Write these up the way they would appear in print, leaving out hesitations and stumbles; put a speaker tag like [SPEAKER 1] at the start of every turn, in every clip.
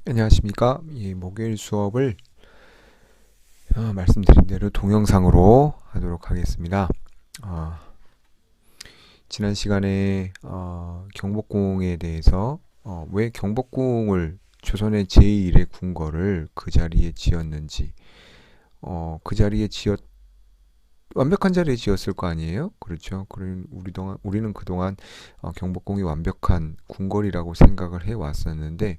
[SPEAKER 1] 안녕하십니까. 이 목요일 수업을 말씀드린 대로 동영상으로 하도록 하겠습니다. 지난 시간에 경복궁에 대해서 왜 경복궁을 조선의 제1의 궁궐을 그 자리에 지었는지, 그 자리에 완벽한 자리에 지었을 거 아니에요? 그렇죠. 우리는 그동안 경복궁이 완벽한 궁궐이라고 생각을 해왔었는데,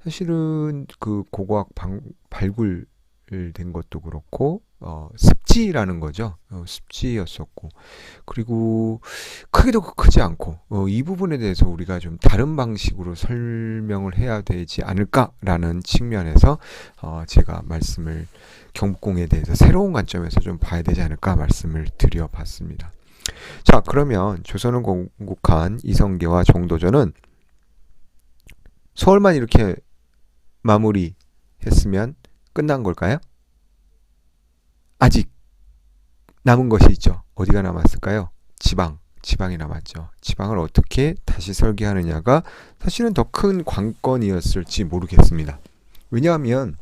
[SPEAKER 1] 사실은 그 발굴 된 것도 그렇고 습지라는 거죠. 습지였었고, 그리고 크기도 크지 않고, 이 부분에 대해서 우리가 좀 다른 방식으로 설명을 해야 되지 않을까라는 측면에서 제가 경복궁에 대해서 새로운 관점에서 좀 봐야 되지 않을까 말씀을 드려봤습니다. 자, 그러면 조선을 건국한 이성계와 정도전은 서울만 이렇게 마무리했으면 끝난 걸까요? 아직 남은 것이 있죠. 어디가 남았을까요? 지방이 남았죠. 지방을 어떻게 다시 설계하느냐가 사실은 더 큰 관건이었을지 모르겠습니다. 왜냐하면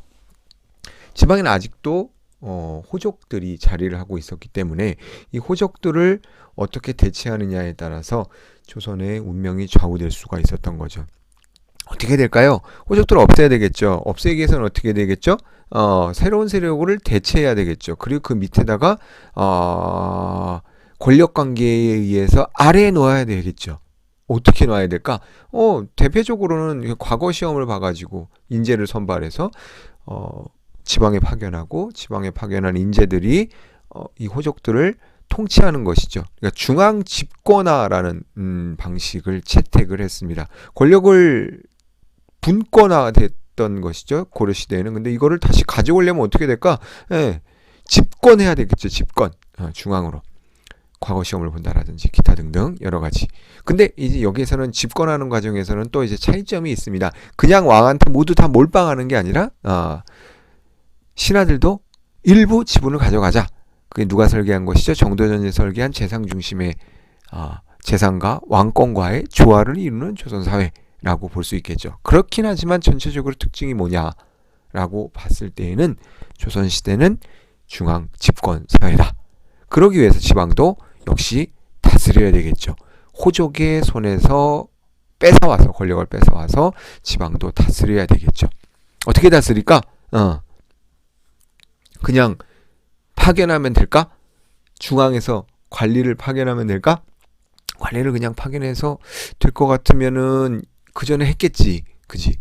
[SPEAKER 1] 지방에는 아직도 호족들이 자리를 하고 있었기 때문에 이 호족들을 어떻게 대체하느냐에 따라서 조선의 운명이 좌우될 수가 있었던 거죠. 어떻게 될까요? 호족들을 없애야 되겠죠. 없애기 위해서는 어떻게 되겠죠? 새로운 세력을 대체해야 되겠죠. 그리고 그 밑에다가 권력 관계에 의해서 아래에 놓아야 되겠죠. 어떻게 놔야 될까? 대표적으로는 과거 시험을 봐가지고 인재를 선발해서 지방에 파견하고, 지방에 파견한 인재들이 이 호족들을 통치하는 것이죠. 그러니까 중앙 집권화라는 방식을 채택을 했습니다. 권력을 분권화됐던 것이죠. 고려시대에는. 근데 이거를 다시 가져오려면 어떻게 될까? 집권해야 되겠죠. 집권. 중앙으로. 과거 시험을 본다라든지 기타 등등 여러 가지. 근데 이제 여기에서는 집권하는 과정에서는 또 이제 차이점이 있습니다. 그냥 왕한테 모두 다 몰빵하는 게 아니라 신하들도 일부 지분을 가져가자. 그게 누가 설계한 것이죠? 정도전이 설계한 재상 중심의 재상과 왕권과의 조화를 이루는 조선사회라고 볼 수 있겠죠. 그렇긴 하지만 전체적으로 특징이 뭐냐라고 봤을 때에는 조선시대는 중앙 집권 사회다. 그러기 위해서 지방도 역시 다스려야 되겠죠. 호족의 손에서 권력을 뺏어와서 지방도 다스려야 되겠죠. 어떻게 다스릴까? 그냥 파견하면 될까? 중앙에서 관리를 파견하면 될까? 관리를 그냥 파견해서 될 것 같으면은 그 전에 했겠지, 그지?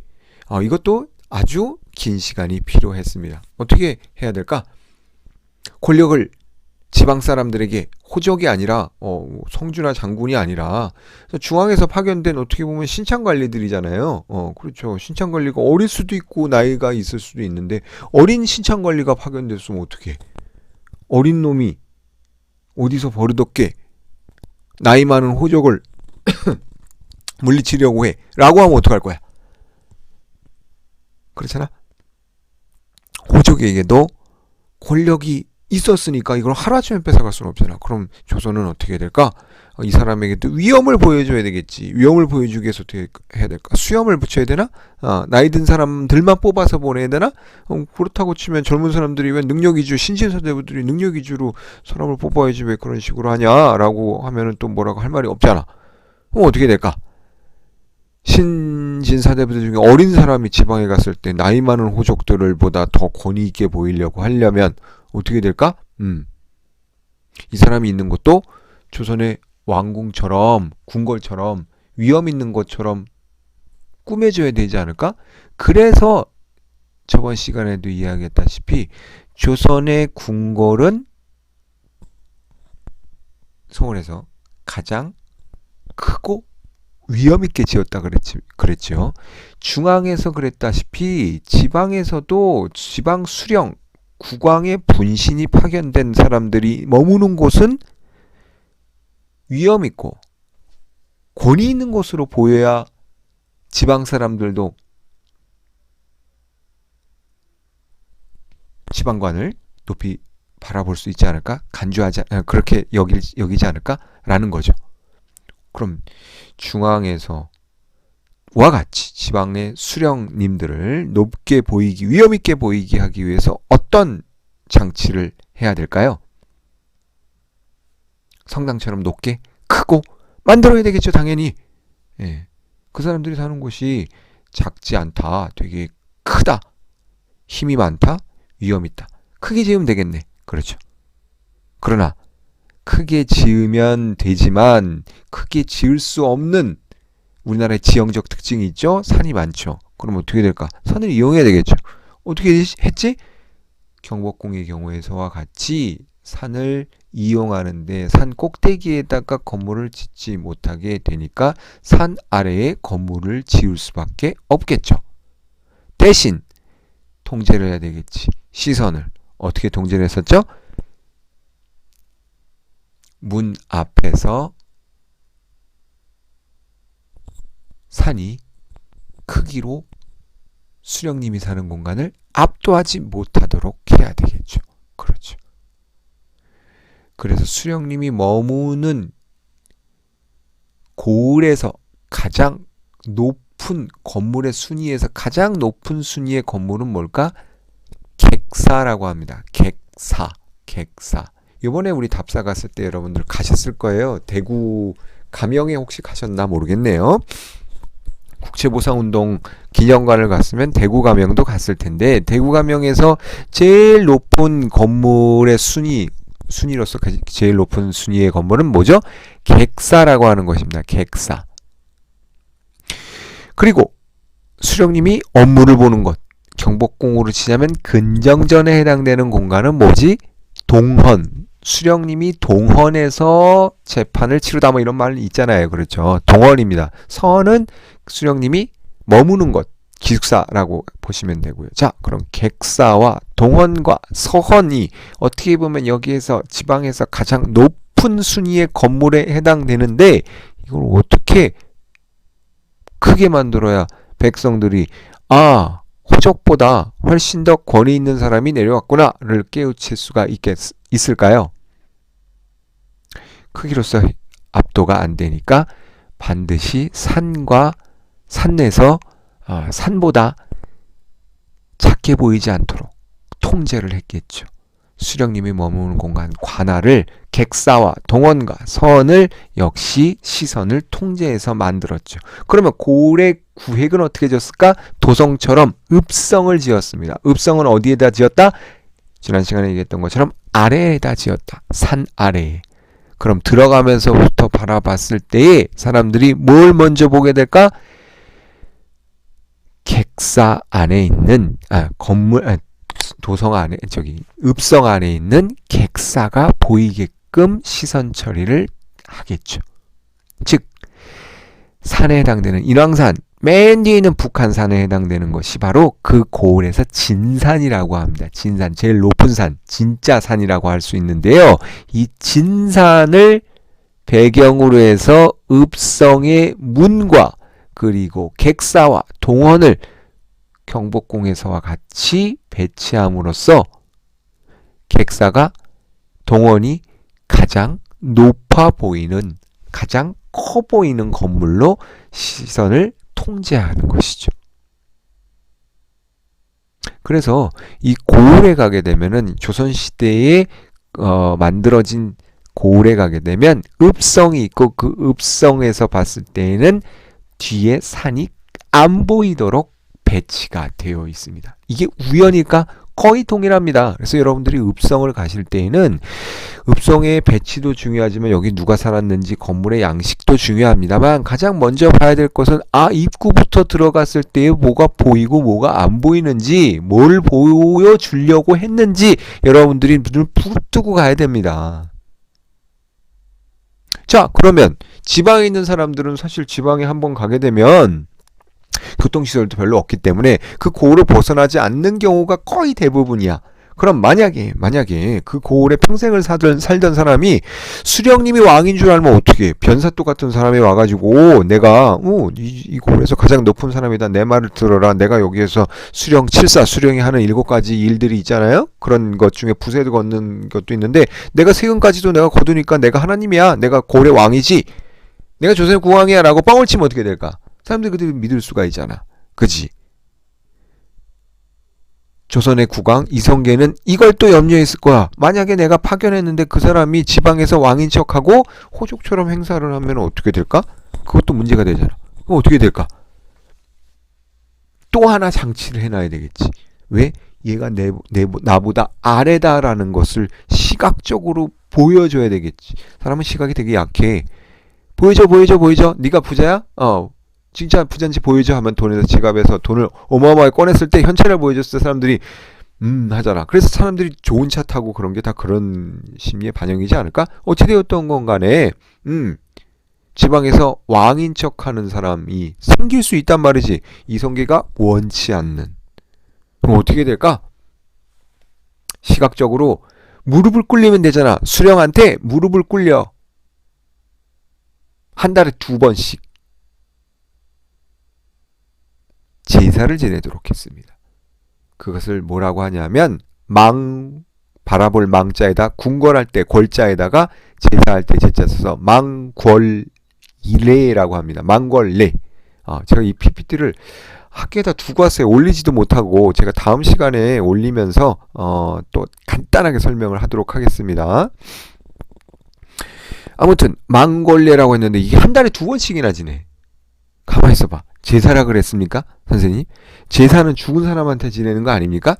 [SPEAKER 1] 이것도 아주 긴 시간이 필요했습니다. 어떻게 해야 될까? 권력을 지방 사람들에게, 호족이 아니라 성주나 장군이 아니라 중앙에서 파견된 어떻게 보면 신창 관리들이잖아요. 그렇죠. 신창 관리가 어릴 수도 있고 나이가 있을 수도 있는데, 어린 신창 관리가 파견됐으면 어떻게? 어린 놈이 어디서 버릇없게 나이 많은 호족을 물리치려고 해 라고 하면 어떡할 거야? 그렇잖아. 호족에게도 권력이 있었으니까 이걸 하루아침에 뺏어갈 수는 없잖아. 그럼 조선은 어떻게 될까? 이 사람에게도 위험을 보여줘야 되겠지. 위험을 보여주기 위해서 어떻게 해야 될까? 수염을 붙여야 되나? 나이 든 사람들만 뽑아서 보내야 되나? 그렇다고 치면 젊은 사람들이 왜 신진사대부들이 능력 위주로 사람을 뽑아야지 왜 그런 식으로 하냐라고 하면은 또 뭐라고 할 말이 없잖아. 그럼 어떻게 될까? 신진사대부들 중에 어린 사람이 지방에 갔을 때 나이 많은 호족들을 보다 더 권위 있게 보이려고 하려면 어떻게 될까? 이 사람이 있는 곳도 조선의 왕궁처럼, 궁궐처럼 위험 있는 것처럼 꾸며줘야 되지 않을까? 그래서 저번 시간에도 이야기했다시피 조선의 궁궐은 서울에서 가장 크고 위험 있게 지었다 그랬죠. 중앙에서 그랬다시피 지방에서도 지방 수령, 국왕의 분신이 파견된 사람들이 머무는 곳은 위험 있고 권위 있는 곳으로 보여야 지방 사람들도 지방관을 높이 바라볼 수 있지 않을까? 그렇게 여기지 않을까라는 거죠. 그럼 중앙에서 같이 지방의 수령님들을 높게 보이기, 위험 있게 보이게 하기 위해서 어떤 장치를 해야 될까요? 성당처럼 높게 크고 만들어야 되겠죠, 당연히. 예. 그 사람들이 사는 곳이 작지 않다, 되게 크다, 힘이 많다, 위험 있다. 크게 지으면 되겠네. 그렇죠. 그러나 크게 지으면 되지만 크게 지을 수 없는 우리나라의 지형적 특징이 있죠. 산이 많죠. 그럼 어떻게 될까? 산을 이용해야 되겠죠. 어떻게 했지? 경복궁의 경우에서와 같이 산을 이용하는데 산 꼭대기에다가 건물을 짓지 못하게 되니까 산 아래에 건물을 지을 수밖에 없겠죠. 대신 통제를 해야 되겠지. 시선을 어떻게 통제를 했었죠? 문 앞에서 산이 크기로 수령님이 사는 공간을 압도하지 못하도록 해야 되겠죠. 그렇죠. 그래서 수령님이 머무는 고을에서 가장 높은 건물의 순위에서 가장 높은 순위의 건물은 뭘까? 객사라고 합니다. 객사. 이번에 우리 답사 갔을 때 여러분들 가셨을 거예요. 대구 가명에 혹시 가셨나 모르겠네요. 국채보상운동 기념관을 갔으면 대구 가명도 갔을 텐데, 대구 가명에서 제일 높은 건물의 순위로서 제일 높은 순위의 건물은 뭐죠? 객사라고 하는 것입니다. 객사. 그리고 수령님이 업무를 보는 것, 경복궁으로 치자면 근정전에 해당되는 공간은 뭐지? 동헌. 수령님이 동헌에서 재판을 치르다 뭐 이런 말 있잖아요. 그렇죠. 동헌입니다. 선은 수령님이 머무는 것, 기숙사라고 보시면 되고요. 자, 그럼 객사와 동헌과 서헌이 어떻게 보면 여기에서 지방에서 가장 높은 순위의 건물에 해당되는데, 이걸 어떻게 크게 만들어야 백성들이 호적보다 훨씬 더 권위 있는 사람이 내려왔구나를 깨우칠 수가 있을까요? 크기로서 압도가 안 되니까 반드시 산내에서 산보다 작게 보이지 않도록 통제를 했겠죠. 수령님이 머무는 공간 관할을 객사와 동헌과 서헌을 역시 시선을 통제해서 만들었죠. 그러면 고을의 구획은 어떻게 지었을까? 도성처럼 읍성을 지었습니다. 읍성은 어디에다 지었다? 지난 시간에 얘기했던 것처럼 아래에다 지었다. 산 아래에. 그럼 들어가면서부터 바라봤을 때에 사람들이 뭘 먼저 보게 될까? 객사 안에 있는 도성 안에 읍성 안에 있는 객사가 보이게끔 시선 처리를 하겠죠. 즉 산에 해당되는 인왕산 맨 뒤에 있는 북한산에 해당되는 것이 바로 그 고을에서 진산이라고 합니다. 진산, 제일 높은 산, 진짜 산이라고 할 수 있는데요. 이 진산을 배경으로 해서 읍성의 문과 그리고 객사와 동헌을 경복궁에서와 같이 배치함으로써 객사가 동헌이 가장 높아 보이는, 가장 커 보이는 건물로 시선을 통제하는 것이죠. 그래서 이 고을에 가게 되면은 조선시대에 만들어진 고을에 가게 되면 읍성이 있고 그 읍성에서 봤을 때에는 뒤에 산이 안 보이도록 배치가 되어 있습니다. 이게 우연일까? 거의 동일합니다. 그래서 여러분들이 읍성을 가실 때에는 읍성의 배치도 중요하지만 여기 누가 살았는지 건물의 양식도 중요합니다만 가장 먼저 봐야 될 것은 입구부터 들어갔을 때에 뭐가 보이고 뭐가 안 보이는지, 뭘 보여주려고 했는지 여러분들이 눈을 부릅뜨고 가야 됩니다. 자, 그러면 지방에 있는 사람들은 사실 지방에 한번 가게 되면 교통시설도 별로 없기 때문에 그 고을을 벗어나지 않는 경우가 거의 대부분이야. 그럼 만약에 그 고을에 평생을 살던 사람이 수령님이 왕인 줄 알면 어떻게 해? 변사또 같은 사람이 와가지고 내가 이 고을에서 가장 높은 사람이다, 내 말을 들어라, 내가 여기에서 수령이 하는 7가지 일들이 있잖아요. 그런 것 중에 부세도 걷는 것도 있는데 내가 세금까지도 내가 거두니까 내가 하나님이야, 내가 고을의 왕이지, 내가 조선의 국왕이야 라고 뻥을 치면 어떻게 될까? 사람들이 그들을 믿을 수가 있잖아. 그지? 조선의 국왕 이성계는 이걸 또 염려했을 거야. 만약에 내가 파견했는데 그 사람이 지방에서 왕인 척하고 호족처럼 행사를 하면 어떻게 될까? 그것도 문제가 되잖아. 그럼 어떻게 될까? 또 하나 장치를 해놔야 되겠지. 왜? 얘가 나보다 아래다라는 것을 시각적으로 보여줘야 되겠지. 사람은 시각이 되게 약해. 보여줘. 네가 부자야? 진짜 부자인지 보여줘 하면 돈에서 지갑에서 돈을 어마어마하게 꺼냈을 때 현찰을 보여줬을 때 사람들이 하잖아. 그래서 사람들이 좋은 차 타고 그런 게 다 그런 심리의 반영이지 않을까? 어찌되었던 건 간에 지방에서 왕인 척하는 사람이 생길 수 있단 말이지. 이성계가 원치 않는. 그럼 어떻게 될까? 시각적으로 무릎을 꿇리면 되잖아. 수령한테 무릎을 꿇려. 한 달에 2번씩 제사를 지내도록 했습니다. 그것을 뭐라고 하냐면 바라볼 망자에다 궁궐할 때 골자에다가 제사할 때 제자 써서 망궐례라고 합니다. 망궐례. 제가 이 PPT를 학교에다 두고 왔어요. 올리지도 못하고 제가 다음 시간에 올리면서 또 간단하게 설명을 하도록 하겠습니다. 아무튼 망궐례라고 했는데 이게 한 달에 2번씩이나 지내. 가만히 있어봐. 제사라 그랬습니까? 선생님? 제사는 죽은 사람한테 지내는 거 아닙니까?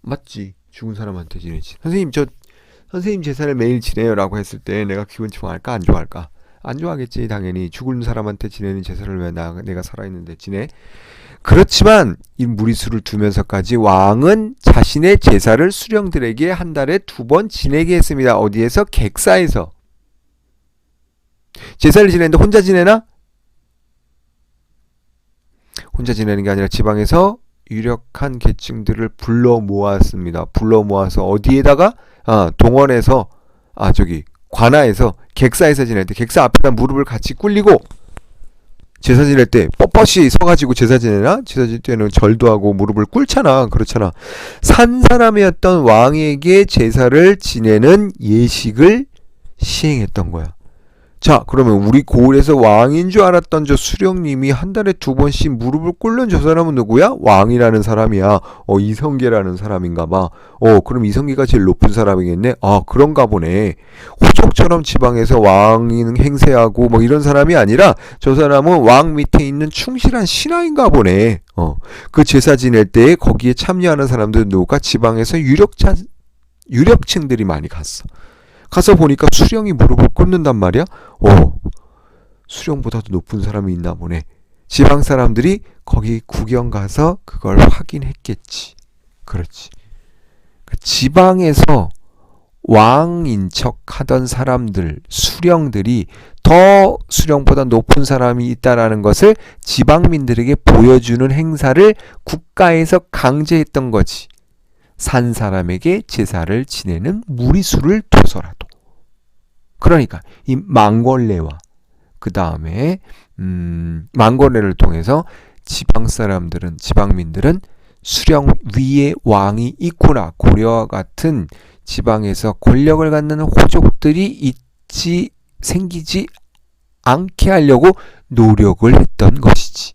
[SPEAKER 1] 맞지. 죽은 사람한테 지내지. 선생님 제사를 매일 지내요 라고 했을 때 내가 기분 좋아할까 안 좋아할까? 안 좋아하겠지. 당연히 죽은 사람한테 지내는 제사를 왜 내가 살아있는데 지내? 그렇지만 이 무리수를 두면서까지 왕은 자신의 제사를 수령들에게 한 달에 2번 지내게 했습니다. 어디에서? 객사에서. 제사를 지내는데 혼자 지내나? 혼자 지내는 게 아니라 지방에서 유력한 계층들을 불러 모았습니다. 불러 모아서 어디에다가? 동원에서 관아에서 객사에서 지낼 때 객사 앞에다 무릎을 같이 꿇리고 제사 지낼 때 뻣뻣이 서가지고 제사 지내나? 제사 지낼 때는 절도 하고 무릎을 꿇잖아. 그렇잖아. 산 사람이었던 왕에게 제사를 지내는 예식을 시행했던 거야. 자, 그러면 우리 고을에서 왕인 줄 알았던 저 수령님이 한 달에 2번씩 무릎을 꿇는 저 사람은 누구야? 왕이라는 사람이야. 이성계라는 사람인가 봐. 그럼 이성계가 제일 높은 사람이겠네? 그런가 보네. 호족처럼 지방에서 왕인 행세하고 뭐 이런 사람이 아니라 저 사람은 왕 밑에 있는 충실한 신하인가 보네. 그 제사 지낼 때 거기에 참여하는 사람들은 누가 지방에서 유력층들이 많이 갔어. 가서 보니까 수령이 무릎을 꿇는단 말이야. 수령보다도 높은 사람이 있나 보네. 지방 사람들이 거기 구경 가서 그걸 확인했겠지. 그렇지. 지방에서 왕인 척 하던 사람들, 수령들이 더 수령보다 높은 사람이 있다라는 것을 지방민들에게 보여주는 행사를 국가에서 강제했던 거지. 산 사람에게 제사를 지내는 무리수를 둬서라도. 그러니까 이 망궐례와 그 다음에 망궐례를 통해서 지방민들은 수령 위에 왕이 있구나. 고려와 같은 지방에서 권력을 갖는 호족들이 생기지 않게 하려고 노력을 했던 것이지.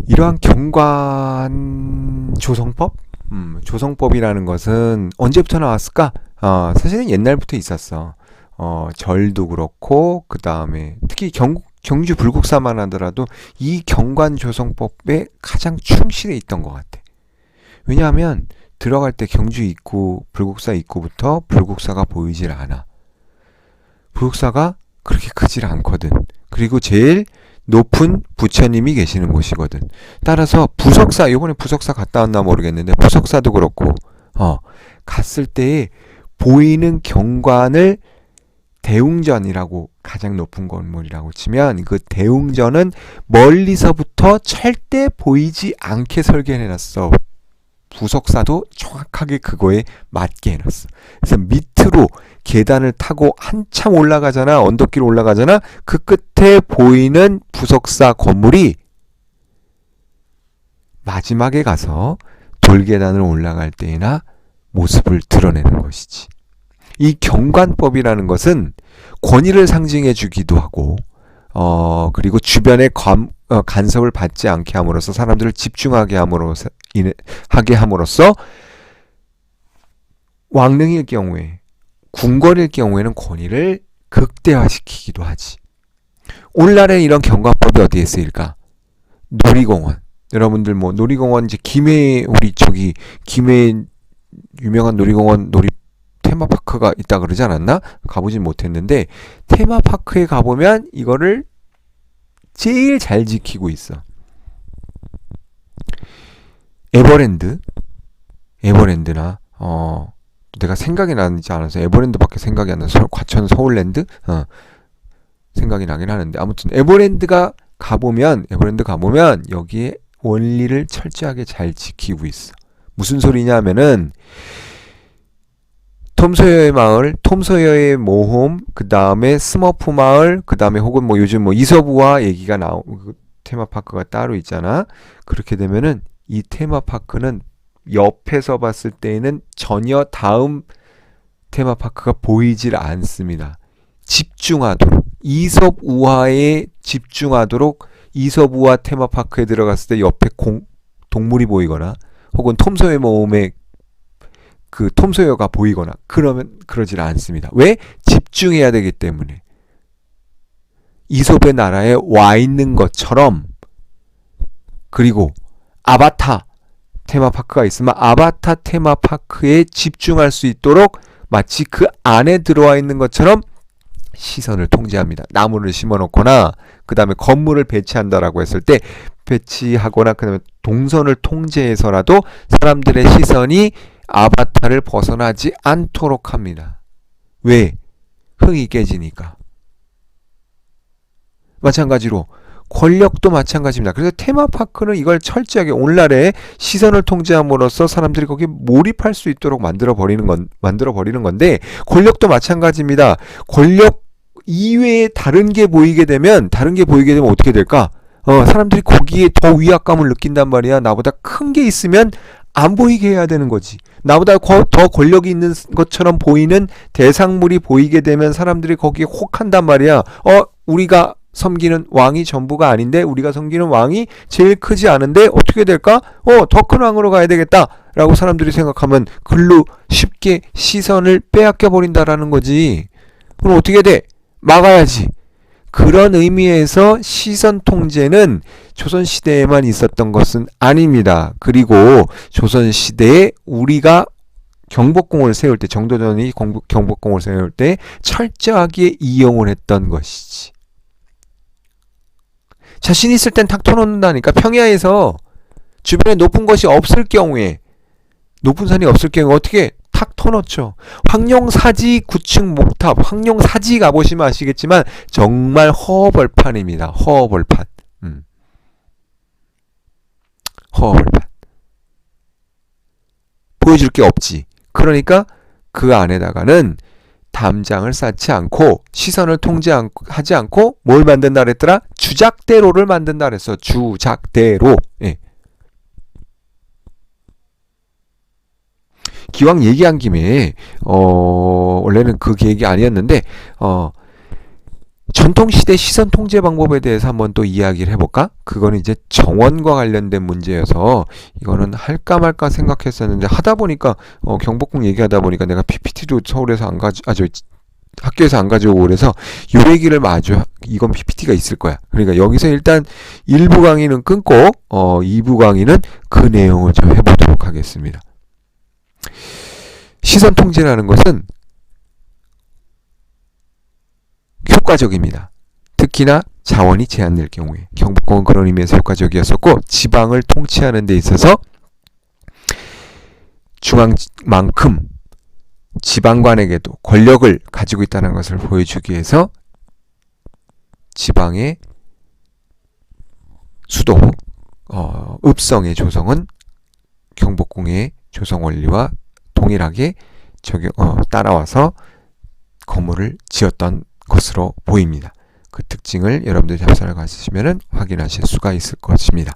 [SPEAKER 1] 이러한 경관 조성법? 조성법이라는 것은 언제부터 나왔을까? 사실은 옛날부터 있었어. 절도 그렇고 그 다음에 특히 경주 불국사만 하더라도 이 경관 조성법에 가장 충실해 있던 것 같아. 왜냐하면 들어갈 때 경주 입구, 불국사 입구부터 불국사가 보이질 않아. 불국사가 그렇게 크질 않거든. 그리고 제일 높은 부처님이 계시는 곳이거든. 따라서 부석사, 이번에 부석사 갔다 왔나 모르겠는데 부석사도 그렇고 갔을 때에 보이는 경관을 대웅전이라고 가장 높은 건물이라고 치면 그 대웅전은 멀리서부터 절대 보이지 않게 설계해놨어. 부석사도 정확하게 그거에 맞게 해놨어. 그래서 밑으로 계단을 타고 한참 올라가잖아. 언덕길 올라가잖아. 그 끝에 보이는 부석사 건물이 마지막에 가서 돌계단을 올라갈 때나 모습을 드러내는 것이지. 이 경관법이라는 것은 권위를 상징해 주기도 하고, 그리고 주변의 간섭을 받지 않게 함으로써 사람들을 집중하게 함으로써 왕릉일 경우에, 궁궐일 경우에는 권위를 극대화시키기도 하지. 오늘날에 이런 경관법이 어디에 쓰일까? 놀이공원. 여러분들 뭐 놀이공원 이제 김해 유명한 놀이공원 테마파크가 있다 그러지 않았나? 가보진 못했는데 테마파크에 가보면 이거를 제일 잘 지키고 있어. 에버랜드나 내가 생각이 나지 않아서 에버랜드밖에 생각이 안 나. 과천 서울랜드 생각이 나긴 하는데 아무튼 에버랜드 가보면 여기에 원리를 철저하게 잘 지키고 있어. 무슨 소리냐 하면은 톰소여의 마을, 톰소여의 모험, 그 다음에 스머프 마을, 그 다음에 혹은 뭐 요즘 뭐 이서부화 얘기가 나오고 테마파크가 따로 있잖아. 그렇게 되면은 이 테마파크는 옆에서 봤을 때에는 전혀 다음 테마파크가 보이질 않습니다. 집중하도록, 이섭우화에 집중하도록 이섭우화 테마파크에 들어갔을 때 옆에 동물이 보이거나 혹은 톰소여 모험의 그 톰소여가 보이거나 그러면 그러질 않습니다. 왜? 집중해야 되기 때문에. 이솝의 나라에 와 있는 것처럼. 그리고 아바타 테마파크가 있으면 아바타 테마파크에 집중할 수 있도록 마치 그 안에 들어와 있는 것처럼 시선을 통제합니다. 나무를 심어놓거나 그 다음에 건물을 배치한다라고 했을 때 배치하거나 그 다음에 동선을 통제해서라도 사람들의 시선이 아바타를 벗어나지 않도록 합니다. 왜? 흥이 깨지니까. 마찬가지로 권력도 마찬가지입니다. 그래서 테마파크는 이걸 철저하게 오늘날에 시선을 통제함으로써 사람들이 거기에 몰입할 수 있도록 만들어 버리는 건데 권력도 마찬가지입니다. 권력 이외에 다른 게 보이게 되면 어떻게 될까? 사람들이 거기에 더 위압감을 느낀단 말이야. 나보다 큰 게 있으면 안 보이게 해야 되는 거지. 나보다 더 권력이 있는 것처럼 보이는 대상물이 보이게 되면 사람들이 거기에 혹한단 말이야. 우리가 섬기는 왕이 전부가 아닌데 우리가 섬기는 왕이 제일 크지 않은데 어떻게 될까? 더 큰 왕으로 가야 되겠다 라고 사람들이 생각하면 글로 쉽게 시선을 빼앗겨 버린다라는 거지. 그럼 어떻게 돼? 막아야지. 그런 의미에서 시선 통제는 조선시대에만 있었던 것은 아닙니다. 그리고 조선시대에 우리가 경복궁을 세울 때, 정도전이 경복궁을 세울 때 철저하게 이용을 했던 것이지. 자신 있을 땐 탁 터놓는다니까. 평야에서 주변에 높은 것이 없을 경우에, 높은 산이 없을 경우에 어떻게 탁 터놓죠. 황룡사지 9층 목탑, 황룡사지 가보시면 아시겠지만 정말 허벌판입니다. 허벌판. 허벌판. 보여줄 게 없지. 그러니까 그 안에다가는 담장을 쌓지 않고 시선을 통제하지 않고 뭘 만든다 그랬더라? 주작대로를 만든다 그랬어. 주작대로. 예. 기왕 얘기한 김에 원래는 그 계획이 아니었는데 전통시대 시선 통제 방법에 대해서 한번 또 이야기를 해볼까? 그거는 이제 정원과 관련된 문제여서 이거는 할까 말까 생각했었는데 하다 보니까 경복궁 얘기하다 보니까 내가 PPT도 서울에서 학교에서 안 가져오고 그래서 요 얘기를 이건 PPT가 있을 거야. 그러니까 여기서 일단 1부 강의는 끊고 2부 강의는 그 내용을 좀 해보도록 하겠습니다. 시선 통제라는 것은 효과적입니다. 특히나 자원이 제한될 경우에 경복궁은 그런 의미에서 효과적이었었고 지방을 통치하는 데 있어서 중앙만큼 지방관에게도 권력을 가지고 있다는 것을 보여주기 위해서 지방의 수도 읍성의 조성은 경복궁의 조성 원리와 동일하게 따라와서 건물을 지었던 것으로 보입니다. 그 특징을 여러분들이 잡사를 가시면 확인하실 수가 있을 것입니다.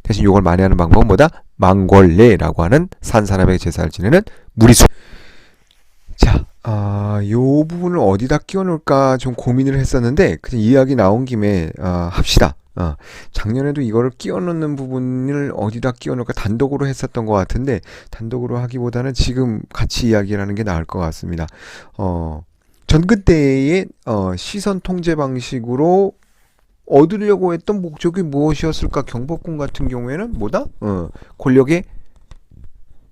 [SPEAKER 1] 대신 요걸 만회하는 방법은 뭐다? 망골레라고 하는 산 사람에게 제사를 지내는 무리수. 자, 요 부분을 어디다 끼워 놓을까 좀 고민을 했었는데 그냥 이야기 나온 김에 합시다. 작년에도 이거를 끼워 넣는 부분을 어디다 끼워 놓을까 단독으로 했었던 것 같은데 단독으로 하기보다는 지금 같이 이야기를 하는 게 나을 것 같습니다. 전그 때의 시선 통제 방식으로 얻으려고 했던 목적이 무엇이었을까? 경복궁 같은 경우에는 뭐다? 권력의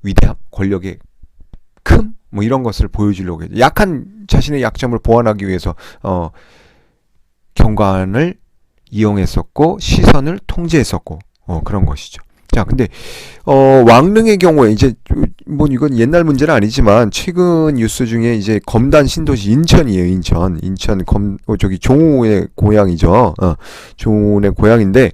[SPEAKER 1] 위대함, 권력의 큼, 뭐 이런 것을 보여주려고 했죠. 약한 자신의 약점을 보완하기 위해서 경관을 이용했었고 시선을 통제했었고 그런 것이죠. 자, 근데 왕릉의 경우에 이제 뭐 이건 옛날 문제는 아니지만 최근 뉴스 중에 이제 검단 신도시 인천이에요. 인천 저기 종우의 고향이죠. 종우의 고향인데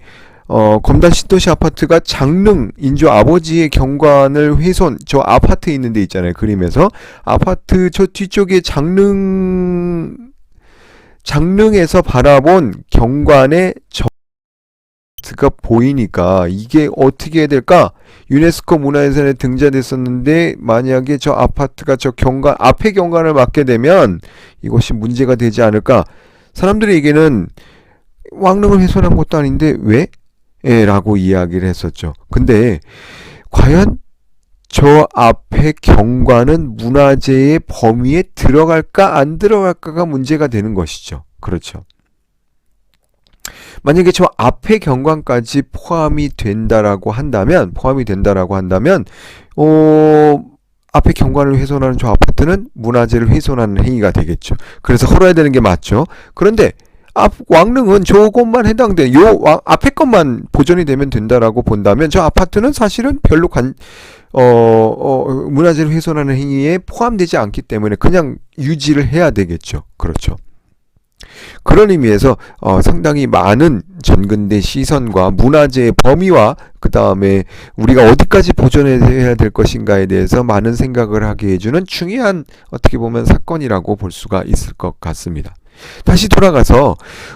[SPEAKER 1] 검단 신도시 아파트가 장릉 인조 아버지의 경관을 훼손, 저 아파트에 있는 데 있잖아요. 그림에서 아파트 저 뒤쪽에 장릉에서 바라본 경관의 가 보이니까 이게 어떻게 해야 될까? 유네스코 문화유산에 등재됐었는데 만약에 저 아파트가 저 경관 앞에 경관을 맞게 되면 이것이 문제가 되지 않을까? 사람들에게는 왕릉을 훼손한 것도 아닌데 왜? 라고 이야기를 했었죠. 근데 과연 저 앞에 경관은 문화재의 범위에 들어갈까 안 들어갈까가 문제가 되는 것이죠. 그렇죠. 만약에 저 앞에 경관까지 포함이 된다라고 한다면 앞에 경관을 훼손하는 저 아파트는 문화재를 훼손하는 행위가 되겠죠. 그래서 헐어야 되는 게 맞죠. 그런데 왕릉은 저것만 해당돼 앞에 것만 보존이 되면 된다라고 본다면 저 아파트는 사실은 별로 문화재를 훼손하는 행위에 포함되지 않기 때문에 그냥 유지를 해야 되겠죠. 그렇죠. 그런 의미에서 상당히 많은 전근대 시선과 문화재의 범위와 그 다음에 우리가 어디까지 보존해야 될 것인가에 대해서 많은 생각을 하게 해주는 중요한 어떻게 보면 사건이라고 볼 수가 있을 것 같습니다. 다시 돌아가서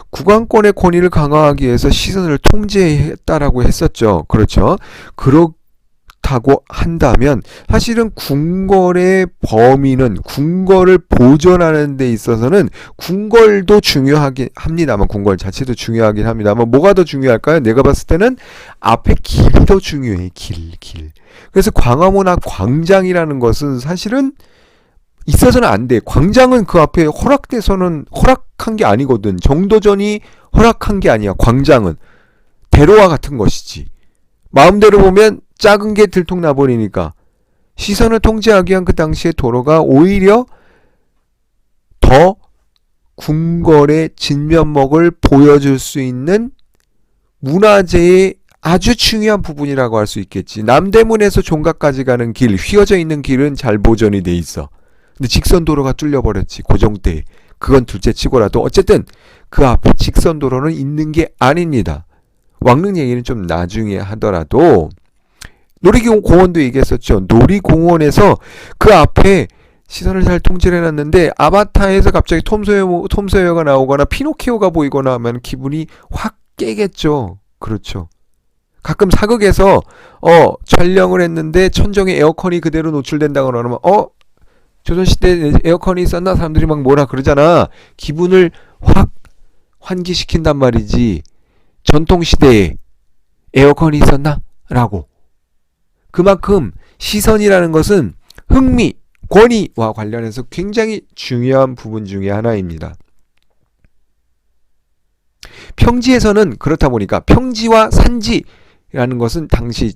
[SPEAKER 1] 구강권의 권위를 강화하기 위해서 시선을 통제했다라고 했었죠. 그렇죠. 그렇다고 한다면 사실은 궁궐의 범위는 궁궐을 보존하는 데 있어서는 궁궐도 중요하긴 합니다만 궁궐 자체도 중요하긴 합니다만 뭐가 더 중요할까요? 내가 봤을 때는 앞에 길이 더 중요해. 길. 그래서 광화문화 광장이라는 것은 사실은 있어서는 안 돼. 광장은 그 앞에 허락한 게 아니거든. 정도전이 허락한 게 아니야. 광장은 대로와 같은 것이지. 마음대로 보면 작은 게 들통나버리니까 시선을 통제하기 위한 그 당시의 도로가 오히려 더 궁궐의 진면목을 보여줄 수 있는 문화재의 아주 중요한 부분이라고 할 수 있겠지. 남대문에서 종각까지 가는 길, 휘어져 있는 길은 잘 보존이 돼 있어. 근데 직선도로가 뚫려버렸지. 고정대에. 그건 둘째 치고라도 어쨌든 그 앞에 직선도로는 있는 게 아닙니다. 왕릉 얘기는 좀 나중에 하더라도 놀이공원도 얘기했었죠. 놀이공원에서 그 앞에 시선을 잘 통제를 해놨는데 아바타에서 갑자기 톰소여가 나오거나 피노키오가 보이거나 하면 기분이 확 깨겠죠. 그렇죠. 가끔 사극에서 촬영을 했는데 천정에 에어컨이 그대로 노출된다거나 그러면 조선시대 에어컨이 있었나? 사람들이 막 뭐라 그러잖아. 기분을 확 환기시킨단 말이지. 전통시대에 에어컨이 있었나? 라고. 그만큼 시선이라는 것은 흥미, 권위와 관련해서 굉장히 중요한 부분 중에 하나입니다. 평지에서는 그렇다 보니까 평지와 산지라는 것은 당시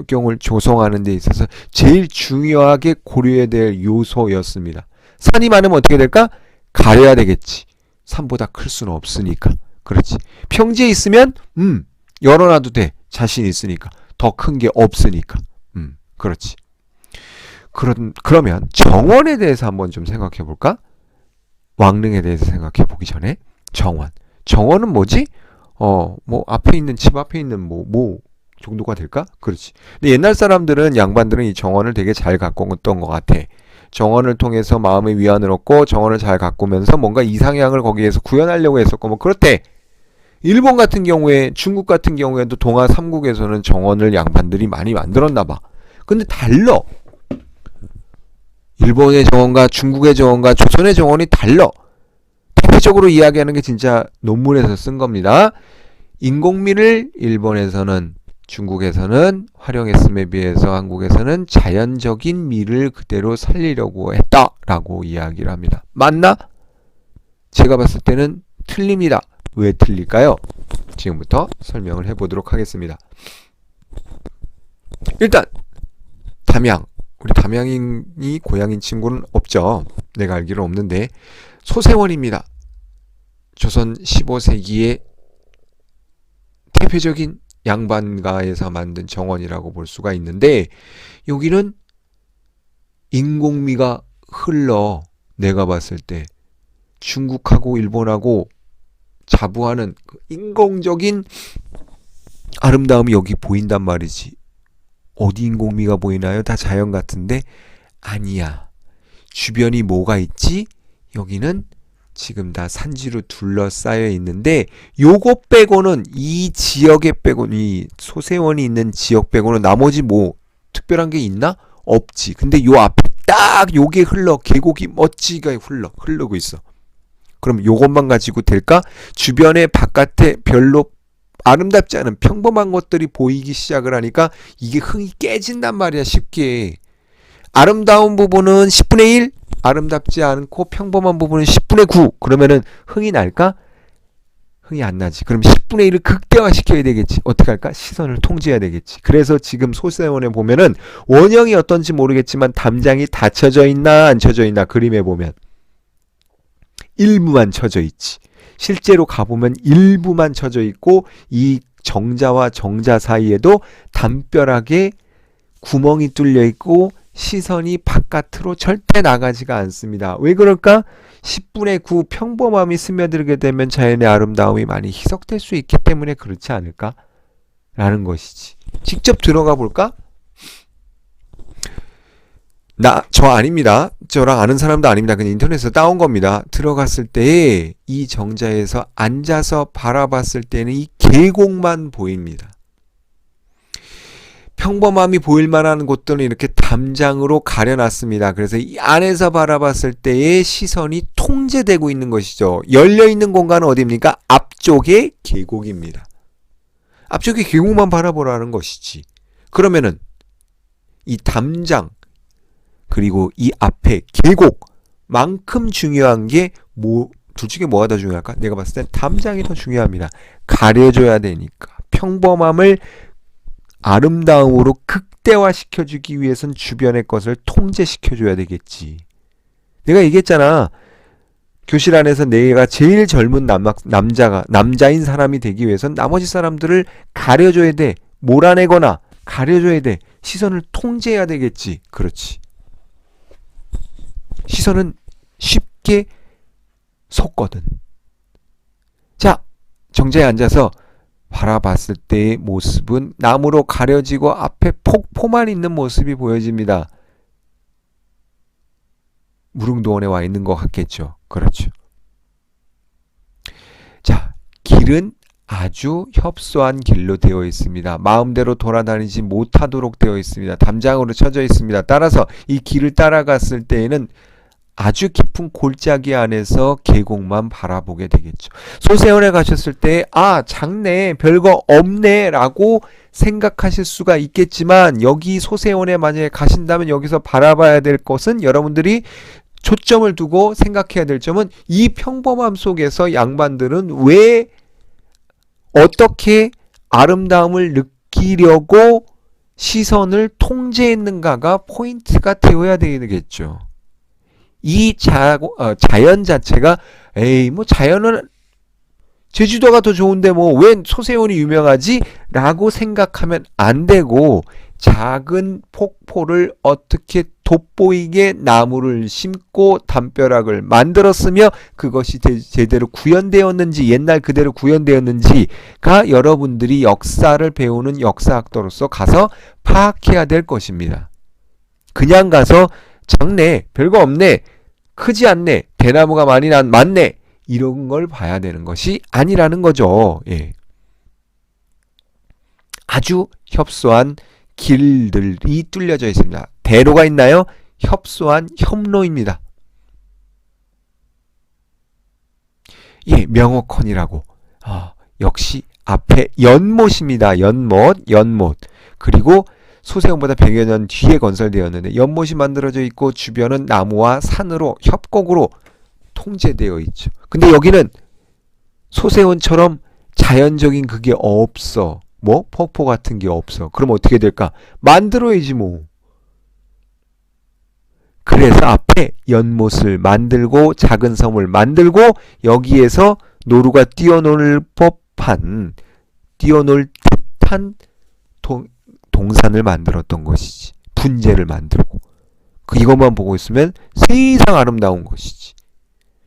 [SPEAKER 1] 경을 조성하는 데 있어서 제일 중요하게 고려해야 될 요소였습니다. 산이 많으면 어떻게 될까? 가려야 되겠지. 산보다 클 수는 없으니까. 그렇지. 평지에 있으면 열어놔도 돼. 자신 있으니까. 더 큰 게 없으니까. 그렇지. 그러면 정원에 대해서 한번 좀 생각해 볼까? 왕릉에 대해서 생각해 보기 전에 정원은 뭐지? 뭐 앞에 있는 집 앞에 있는 뭐 정도가 될까? 그렇지. 근데 옛날 사람들은 양반들은 이 정원을 되게 잘 가꿨던 것 같아. 정원을 통해서 마음의 위안을 얻고 정원을 잘 가꾸면서 뭔가 이상향을 거기에서 구현하려고 했었고 뭐 그렇대. 일본 같은 경우에, 중국 같은 경우에도 동아 3국에서는 정원을 양반들이 많이 만들었나 봐. 근데 달러. 일본의 정원과 중국의 정원과 조선의 정원이 달러. 대표적으로 이야기하는 게 진짜 논문에서 쓴 겁니다. 인공미를 일본에서는, 중국에서는 활용했음에 비해서 한국에서는 자연적인 미를 그대로 살리려고 했다라고 이야기를 합니다. 맞나? 제가 봤을 때는 틀립니다. 왜 틀릴까요? 지금부터 설명을 해보도록 하겠습니다. 일단 담양, 우리 담양인이 고향인 친구는 없죠. 내가 알기로는 없는데 소세원입니다. 조선 15세기의 대표적인 양반가에서 만든 정원이라고 볼 수가 있는데, 여기는 인공미가 흘러, 내가 봤을 때 중국하고 일본하고 자부하는 그 인공적인 아름다움이 여기 보인단 말이지. 어디 인공미가 보이나요? 다 자연 같은데? 아니야. 주변이 뭐가 있지? 여기는 지금 다 산지로 둘러싸여 있는데, 요거 빼고는, 이 지역에 빼고는, 이 소세원이 있는 지역 빼고는 나머지 뭐 특별한 게 있나? 없지. 근데 요 앞에 딱 요게 흘러, 계곡이 멋지게 흐르고 있어. 그럼 요것만 가지고 될까? 주변에 바깥에 별로 아름답지 않은 평범한 것들이 보이기 시작을 하니까 이게 흥이 깨진단 말이야, 쉽게. 아름다운 부분은 10분의 1, 아름답지 않고 평범한 부분은 10분의 9. 그러면은 흥이 날까? 흥이 안 나지. 그럼 10분의 1을 극대화시켜야 되겠지. 어떻게 할까? 시선을 통제해야 되겠지. 그래서 지금 소세원에 보면은 원형이 어떤지 모르겠지만 담장이 다 쳐져 있나 안 쳐져 있나, 그림에 보면 일부만 쳐져 있지. 실제로 가보면 일부만 쳐져 있고, 이 정자와 정자 사이에도 담벼락에 구멍이 뚫려 있고 시선이 바깥으로 절대 나가지가 않습니다. 왜 그럴까? 10분의 9 평범함이 스며들게 되면 자연의 아름다움이 많이 희석될 수 있기 때문에 그렇지 않을까? 라는 것이지. 직접 들어가 볼까? 저 아닙니다. 저랑 아는 사람도 아닙니다. 그냥 인터넷에서 따온 겁니다. 들어갔을 때 이 정자에서 앉아서 바라봤을 때는 이 계곡만 보입니다. 평범함이 보일 만한 곳들은 이렇게 담장으로 가려놨습니다. 그래서 이 안에서 바라봤을 때의 시선이 통제되고 있는 것이죠. 열려있는 공간은 어디입니까? 앞쪽에 계곡입니다. 앞쪽에 계곡만 바라보라는 것이지. 그러면은 이 담장 그리고 이 앞에 계곡만큼 중요한 게 둘 중에 뭐가 더 중요할까? 내가 봤을 땐 담장이 더 중요합니다. 가려줘야 되니까. 평범함을 아름다움으로 극대화시켜주기 위해선 주변의 것을 통제시켜줘야 되겠지. 내가 얘기했잖아. 교실 안에서 내가 제일 젊은 남자인 사람이 되기 위해선 나머지 사람들을 가려줘야 돼. 몰아내거나 가려줘야 돼. 시선을 통제해야 되겠지. 그렇지. 시선은 쉽게 속거든. 자, 정자에 앉아서 바라봤을 때의 모습은 나무로 가려지고 앞에 폭포만 있는 모습이 보여집니다. 무릉도원에 와 있는 것 같겠죠. 그렇죠. 자, 길은 아주 협소한 길로 되어 있습니다. 마음대로 돌아다니지 못하도록 되어 있습니다. 담장으로 쳐져 있습니다. 따라서 이 길을 따라갔을 때에는 아주 깊은 골짜기 안에서 계곡만 바라보게 되겠죠. 소세원에 가셨을 때 작네, 별거 없네 라고 생각하실 수가 있겠지만, 여기 소세원에 만약에 가신다면 여기서 바라봐야 될 것은, 여러분들이 초점을 두고 생각해야 될 점은, 이 평범함 속에서 양반들은 왜 어떻게 아름다움을 느끼려고 시선을 통제했는가가 포인트가 되어야 되겠죠. 이 자연 자체가 자연은 제주도가 더 좋은데 왜 소세원이 유명하지? 라고 생각하면 안 되고, 작은 폭포를 어떻게 돋보이게 나무를 심고 담벼락을 만들었으며 그것이 제대로 구현되었는지, 옛날 그대로 구현되었는지가 여러분들이 역사를 배우는 역사학도로서 가서 파악해야 될 것입니다. 그냥 가서 작네, 별거 없네, 크지 않네, 대나무가 많네, 이런 걸 봐야 되는 것이 아니라는 거죠. 예. 아주 협소한 길들이 뚫려져 있습니다. 대로가 있나요? 협소한 협로입니다. 예, 명어컨이라고. 역시 앞에 연못입니다. 연못. 그리고 소세원보다 100여 년 뒤에 건설되었는데 연못이 만들어져 있고 주변은 나무와 산으로 협곡으로 통제되어 있죠. 근데 여기는 소세원처럼 자연적인 그게 없어. 뭐 폭포 같은 게 없어. 그럼 어떻게 될까? 만들어야지 뭐. 그래서 앞에 연못을 만들고 작은 섬을 만들고 여기에서 노루가 뛰어놀 듯한 동산을 만들었던 것이지. 분재를 만들고. 이것만 보고 있으면 세상 아름다운 것이지.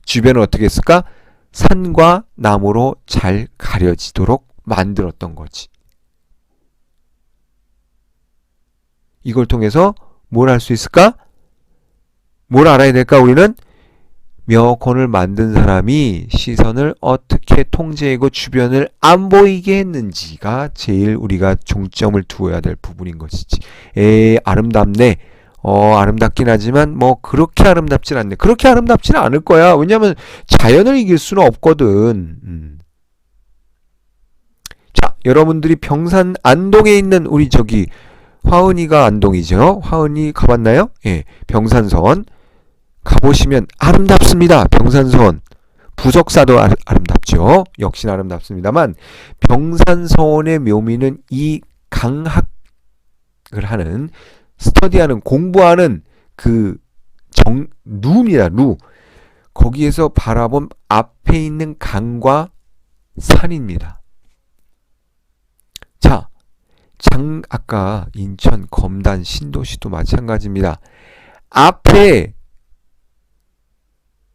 [SPEAKER 1] 주변을 어떻게 했을까? 산과 나무로 잘 가려지도록 만들었던 거지. 이걸 통해서 뭘 할 수 있을까? 뭘 알아야 될까? 우리는 명어콘을 만든 사람이 시선을 어떻게 통제하고 주변을 안 보이게 했는지가 제일 우리가 중점을 두어야 될 부분인 것이지. 아름답네. 아름답긴 하지만 뭐 그렇게 아름답진 않네. 그렇게 아름답지는 않을 거야. 왜냐면 자연을 이길 수는 없거든. 자, 여러분들이 병산 안동에 있는 우리 저기 화은이가 안동이죠. 화은이 가봤나요? 예, 병산선 가보시면 아름답습니다. 병산선 부석사도 아름답죠. 역시나 아름답습니다만 병산서원의 묘미는 이 강학을 하는 스터디하는 공부하는 그 루입니다. 루. 거기에서 바라본 앞에 있는 강과 산입니다. 자, 아까 인천 검단 신도시도 마찬가지입니다. 앞에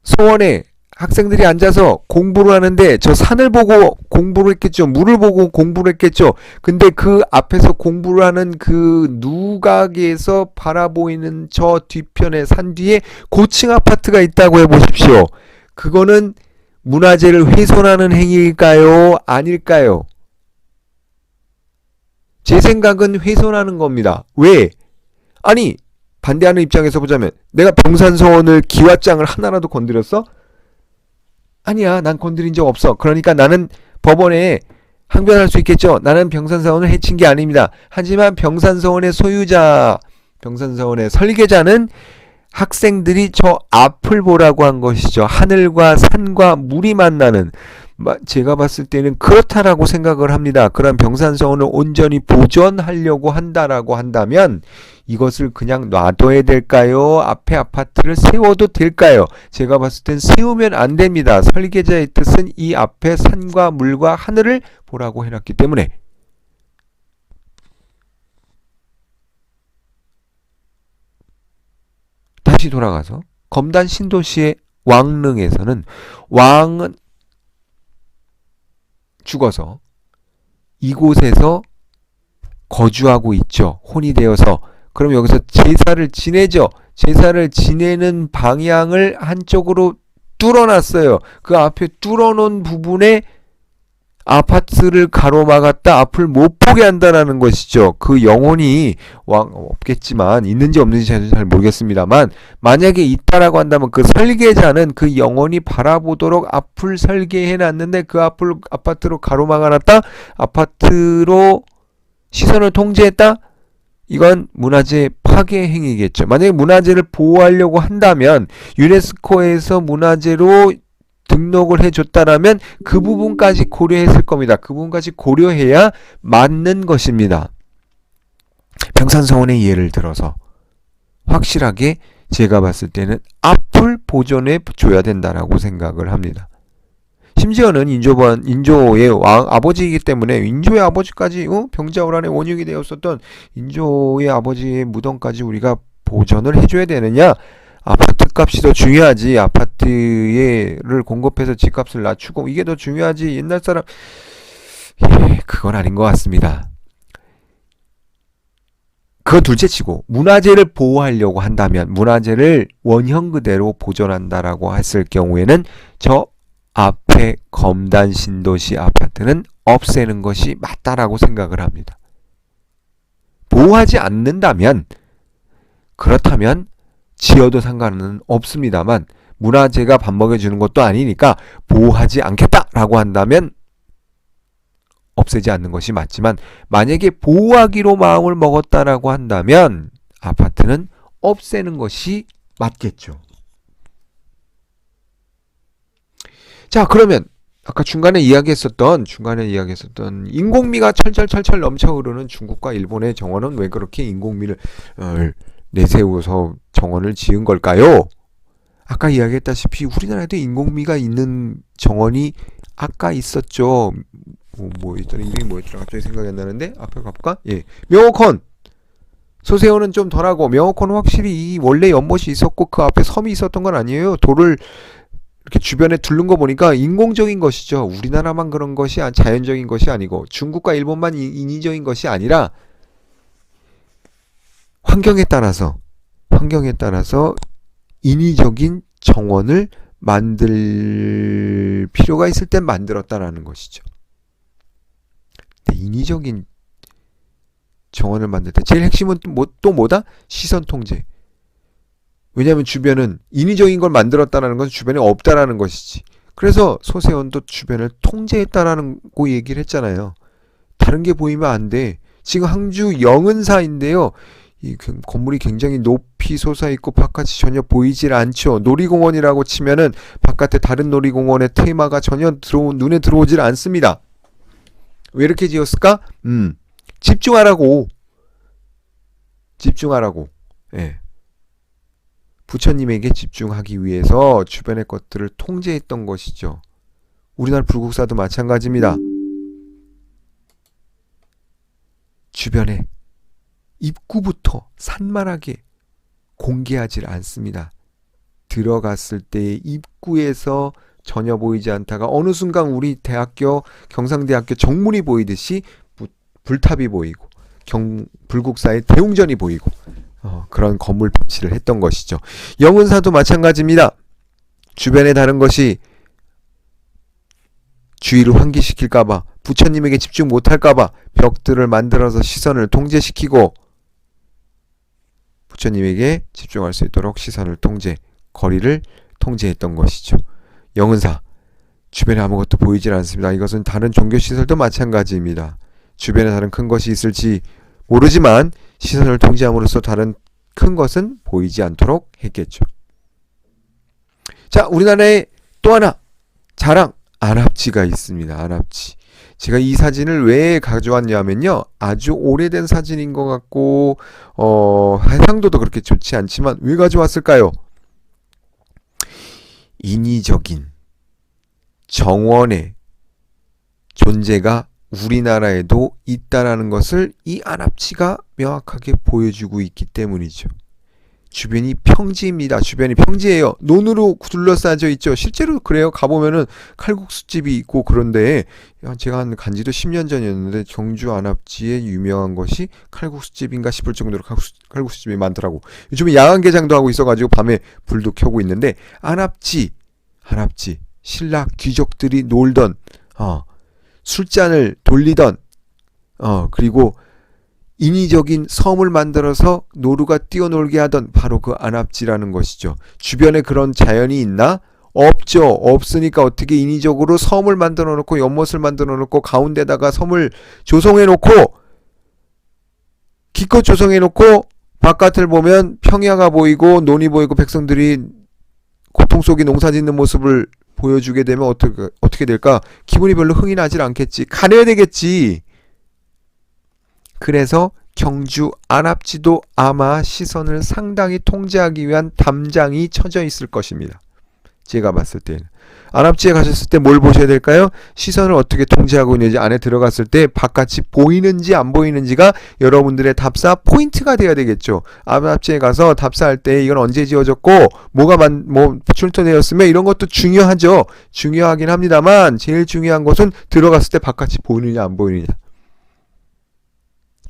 [SPEAKER 1] 소원에 학생들이 앉아서 공부를 하는데 저 산을 보고 공부를 했겠죠. 물을 보고 공부를 했겠죠. 근데 그 앞에서 공부를 하는 그 누각에서 바라보이는 저 뒤편에 산 뒤에 고층 아파트가 있다고 해보십시오. 그거는 문화재를 훼손하는 행위일까요? 아닐까요? 제 생각은 훼손하는 겁니다. 왜? 아니, 반대하는 입장에서 보자면 내가 병산서원을 기와장을 하나라도 건드렸어? 아니야, 난 건드린 적 없어. 그러니까 나는 법원에 항변할 수 있겠죠. 나는 병산서원을 해친 게 아닙니다. 하지만 병산서원의 소유자, 병산서원의 설계자는 학생들이 저 앞을 보라고 한 것이죠. 하늘과 산과 물이 만나는, 제가 봤을 때는 그렇다라고 생각을 합니다. 그런 병산서원을 온전히 보존하려고 한다라고 한다면 이것을 그냥 놔둬야 될까요? 앞에 아파트를 세워도 될까요? 제가 봤을 땐 세우면 안 됩니다. 설계자의 뜻은 이 앞에 산과 물과 하늘을 보라고 해놨기 때문에. 다시 돌아가서 검단 신도시의 왕릉에서는 왕은 죽어서 이곳에서 거주하고 있죠. 혼이 되어서. 그럼 여기서 제사를 지내죠. 제사를 지내는 방향을 한쪽으로 뚫어놨어요. 그 앞에 뚫어놓은 부분에 아파트를 가로막았다 앞을 못 보게 한다는 것이죠. 그 영혼이 없겠지만 있는지 없는지 잘 모르겠습니다만 만약에 있다라고 한다면 그 설계자는 그 영혼이 바라보도록 앞을 설계해놨는데 그 앞을 아파트로 가로막아놨다. 아파트로 시선을 통제했다. 이건 문화재 파괴 행위겠죠. 만약에 문화재를 보호하려고 한다면 유네스코에서 문화재로 등록을 해줬다라면 그 부분까지 고려했을 겁니다. 그 부분까지 고려해야 맞는 것입니다. 병산서원의 예를 들어서 확실하게 제가 봤을 때는 앞을 보존해 줘야 된다라고 생각을 합니다. 심지어는 인조의 아버지이기 때문에 인조의 아버지까지 병자호란의 원흉이 되었었던 인조의 아버지의 무덤까지 우리가 보존을 해줘야 되느냐? 아파트 값이 더 중요하지. 아파트를 공급해서 집값을 낮추고 이게 더 중요하지. 옛날 사람 그건 아닌 것 같습니다. 그건 둘째치고 문화재를 보호하려고 한다면 문화재를 원형 그대로 보존한다라고 했을 경우에는 저 앞에 검단 신도시 아파트는 없애는 것이 맞다라고 생각을 합니다. 보호하지 않는다면, 그렇다면 지어도 상관은 없습니다만 문화재가 밥 먹여주는 것도 아니니까 보호하지 않겠다라고 한다면 없애지 않는 것이 맞지만, 만약에 보호하기로 마음을 먹었다라고 한다면 아파트는 없애는 것이 맞겠죠. 자, 그러면 아까 중간에 이야기했었던 인공미가 철철철철 넘쳐 흐르는 중국과 일본의 정원은 왜 그렇게 인공미를 내세워서 정원을 지은 걸까요? 아까 이야기했다시피 우리나라에도 인공미가 있는 정원이 아까 있었죠. 일단 이름이 뭐였더라? 갑자기 생각이 안 나는데 앞에 가볼까? 예, 명호콘. 소세호는 좀 덜하고 명호콘은 확실히 이 원래 연못이 있었고 그 앞에 섬이 있었던 건 아니에요. 돌을 이렇게 주변에 둘른 거 보니까 인공적인 것이죠. 우리나라만 그런 것이 자연적인 것이 아니고 중국과 일본만 인위적인 것이 아니라 환경에 따라서 인위적인 정원을 만들 필요가 있을 땐 만들었다라는 것이죠. 인위적인 정원을 만들 때 제일 핵심은 또 뭐다? 시선 통제. 왜냐하면 주변은 인위적인 걸 만들었다라는 것은 주변에 없다라는 것이지. 그래서 소세원도 주변을 통제했다라는 거 얘기를 했잖아요. 다른 게 보이면 안 돼. 지금 항주 영은사인데요. 이 건물이 굉장히 높이 솟아있고 바깥이 전혀 보이질 않죠. 놀이공원이라고 치면은 바깥에 다른 놀이공원의 테마가 전혀 눈에 들어오질 않습니다. 왜 이렇게 지었을까? 집중하라고. 예. 부처님에게 집중하기 위해서 주변의 것들을 통제했던 것이죠. 우리나라 불국사도 마찬가지입니다. 주변에 입구부터 산만하게 공개하지 않습니다. 들어갔을 때 입구에서 전혀 보이지 않다가 어느 순간 우리 대학교 경상대학교 정문이 보이듯이 불탑이 보이고 불국사의 대웅전이 보이고 그런 건물 배치를 했던 것이죠. 영은사도 마찬가지입니다. 주변에 다른 것이 주의를 환기시킬까봐, 부처님에게 집중 못할까봐 벽들을 만들어서 시선을 통제시키고 부처님에게 집중할 수 있도록 시선을 거리를 통제했던 것이죠. 영은사, 주변에 아무것도 보이질 않습니다. 이것은 다른 종교시설도 마찬가지입니다. 주변에 다른 큰 것이 있을지 모르지만 시선을 통제함으로써 다른 큰 것은 보이지 않도록 했겠죠. 자, 우리나라에 또 하나 자랑, 안압지가 있습니다. 안압지. 제가 이 사진을 왜 가져왔냐면요, 아주 오래된 사진인 것 같고 해상도도 그렇게 좋지 않지만 왜 가져왔을까요? 인위적인 정원의 존재가 우리나라에도 있다라는 것을 이 안압지가 명확하게 보여주고 있기 때문이죠. 주변이 평지입니다. 주변이 평지예요. 논으로 둘러싸여 있죠. 실제로 그래요. 가보면은 칼국수집이 있고 그런데 제가 간지도 10년 전이었는데 경주 안압지에 유명한 것이 칼국수집인가 싶을 정도로 칼국수집이 많더라고. 요즘에 야간개장도 하고 있어가지고 밤에 불도 켜고 있는데 안압지 신라 귀족들이 놀던 술잔을 돌리던 그리고 인위적인 섬을 만들어서 노루가 뛰어놀게 하던 바로 그 안압지라는 것이죠. 주변에 그런 자연이 있나? 없죠. 없으니까 어떻게 인위적으로 섬을 만들어 놓고 연못을 만들어 놓고 가운데다가 섬을 조성해 놓고 기껏 조성해 놓고 바깥을 보면 평야가 보이고 논이 보이고 백성들이 고통 속에 농사 짓는 모습을 보여주게 되면 어떻게 될까? 기분이 별로 흥이 나질 않겠지. 가려야 되겠지. 그래서 경주 안압지도 아마 시선을 상당히 통제하기 위한 담장이 쳐져 있을 것입니다. 제가 봤을 때는. 안압지에 가셨을 때 뭘 보셔야 될까요? 시선을 어떻게 통제하고 있는지, 안에 들어갔을 때 바깥이 보이는지 안 보이는지가 여러분들의 답사 포인트가 돼야 되겠죠. 안압지에 가서 답사할 때 이건 언제 지어졌고 뭐가 출토되었으며 이런 것도 중요하죠. 중요하긴 합니다만 제일 중요한 것은 들어갔을 때 바깥이 보이느냐 안 보이느냐.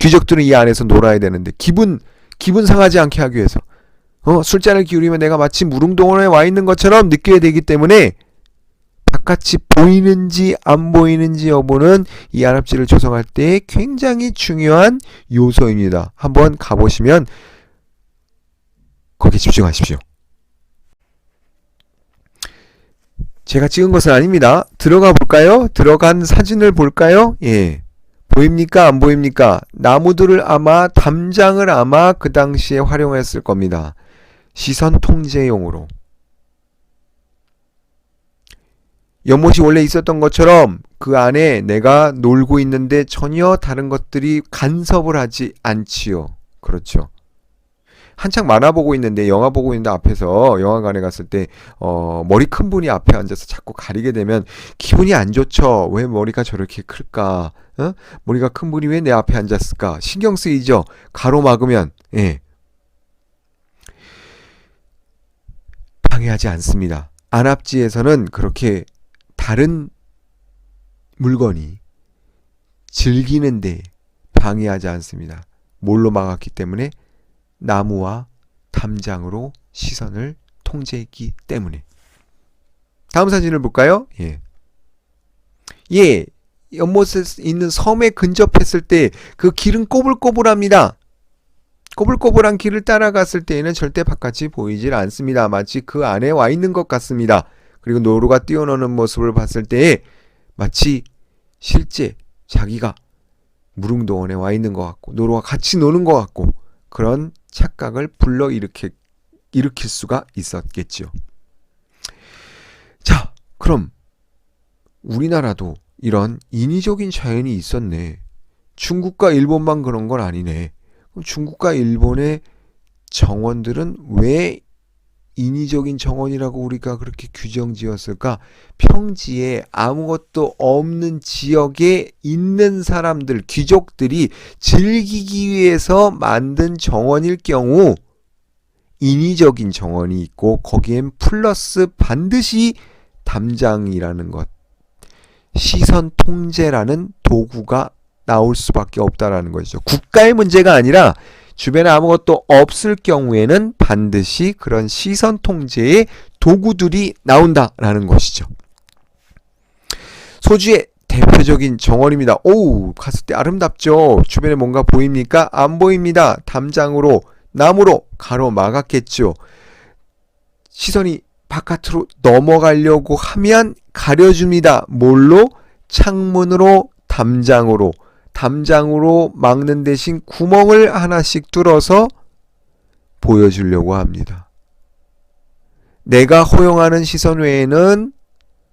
[SPEAKER 1] 귀족들은 이 안에서 놀아야 되는데 기분 상하지 않게 하기 위해서 술잔을 기울이면 내가 마치 무릉도원에 와 있는 것처럼 느껴야 되기 때문에 바깥이 보이는지 안 보이는지 여부는 이 안압지를 조성할 때 굉장히 중요한 요소입니다. 한번 가보시면 거기에 집중하십시오. 제가 찍은 것은 아닙니다. 들어가 볼까요? 들어간 사진을 볼까요? 예. 보입니까? 안 보입니까? 나무들을 아마, 담장을 아마 그 당시에 활용했을 겁니다. 시선 통제용으로. 연못이 원래 있었던 것처럼 그 안에 내가 놀고 있는데 전혀 다른 것들이 간섭을 하지 않지요. 그렇죠. 한창 만화 보고 있는데, 영화 보고 있는데 앞에서 영화관에 갔을 때 머리 큰 분이 앞에 앉아서 자꾸 가리게 되면 기분이 안 좋죠. 왜 머리가 저렇게 클까? 머리가 큰 분이 왜 내 앞에 앉았을까? 신경 쓰이죠. 가로막으면. 예. 방해하지 않습니다. 안압지에서는 그렇게 다른 물건이 즐기는데 방해하지 않습니다. 뭘로 막았기 때문에? 나무와 담장으로 시선을 통제했기 때문에. 다음 사진을 볼까요? 예. 예. 연못에 있는 섬에 근접했을 때 그 길은 꼬불꼬불합니다. 꼬불꼬불한 길을 따라갔을 때에는 절대 바깥이 보이질 않습니다. 마치 그 안에 와 있는 것 같습니다. 그리고 노루가 뛰어노는 모습을 봤을 때에 마치 실제 자기가 무릉도원에 와 있는 것 같고 노루와 같이 노는 것 같고 그런 착각을 일으킬 수가 있었겠죠. 자, 그럼 우리나라도 이런 인위적인 자연이 있었네. 중국과 일본만 그런 건 아니네. 그럼 중국과 일본의 정원들은 왜 인위적인 정원이라고 우리가 그렇게 규정 지었을까? 평지에 아무것도 없는 지역에 있는 사람들, 귀족들이 즐기기 위해서 만든 정원일 경우 인위적인 정원이 있고 거기엔 플러스 반드시 담장이라는 것, 시선 통제라는 도구가 나올 수밖에 없다라는 것이죠. 국가의 문제가 아니라 주변에 아무것도 없을 경우에는 반드시 그런 시선 통제의 도구들이 나온다라는 것이죠. 소주의 대표적인 정원입니다. 오우, 갔을 때 아름답죠? 주변에 뭔가 보입니까? 안 보입니다. 담장으로, 나무로 가로막았겠죠. 시선이 바깥으로 넘어가려고 하면 가려줍니다. 뭘로? 창문으로, 담장으로 막는 대신 구멍을 하나씩 뚫어서 보여주려고 합니다. 내가 허용하는 시선 외에는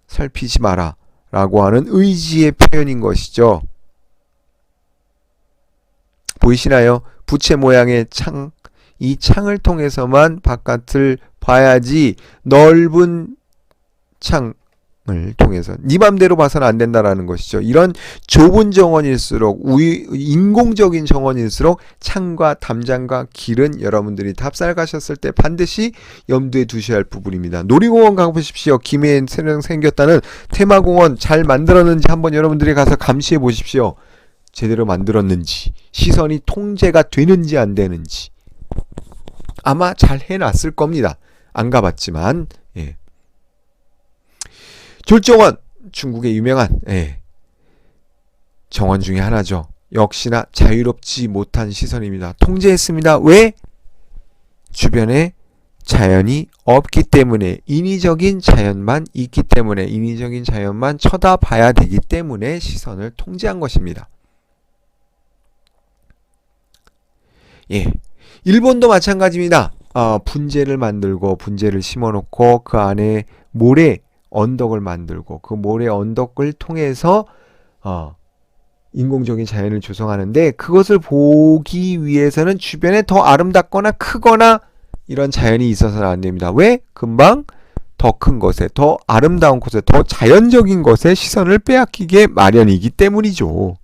[SPEAKER 1] 살피지 마라 라고 하는 의지의 표현인 것이죠. 보이시나요? 부채 모양의 창, 이 창을 통해서만 바깥을 봐야지 넓은 창을 통해서 네 맘대로 봐서는 안 된다라는 것이죠. 이런 좁은 정원일수록 인공적인 정원일수록 창과 담장과 길은 여러분들이 답사를 가셨을 때 반드시 염두에 두셔야 할 부분입니다. 놀이공원 가보십시오. 김해에 새로 생겼다는 테마공원 잘 만들었는지 한번 여러분들이 가서 감시해 보십시오. 제대로 만들었는지, 시선이 통제가 되는지 안 되는지 아마 잘 해놨을 겁니다. 안 가봤지만. 예. 졸정원, 중국의 유명한 정원 중에 하나죠. 역시나 자유롭지 못한 시선입니다. 통제했습니다. 왜? 주변에 자연이 없기 때문에, 인위적인 자연만 있기 때문에, 인위적인 자연만 쳐다봐야 되기 때문에 시선을 통제한 것입니다. 예, 일본도 마찬가지입니다. 분재를 만들고 분재를 심어놓고 그 안에 모래 언덕을 만들고 그 모래 언덕을 통해서 인공적인 자연을 조성하는데 그것을 보기 위해서는 주변에 더 아름답거나 크거나 이런 자연이 있어서는 안 됩니다. 왜? 금방 더 큰 것에, 더 아름다운 곳에, 더 자연적인 것에 시선을 빼앗기게 마련이기 때문이죠.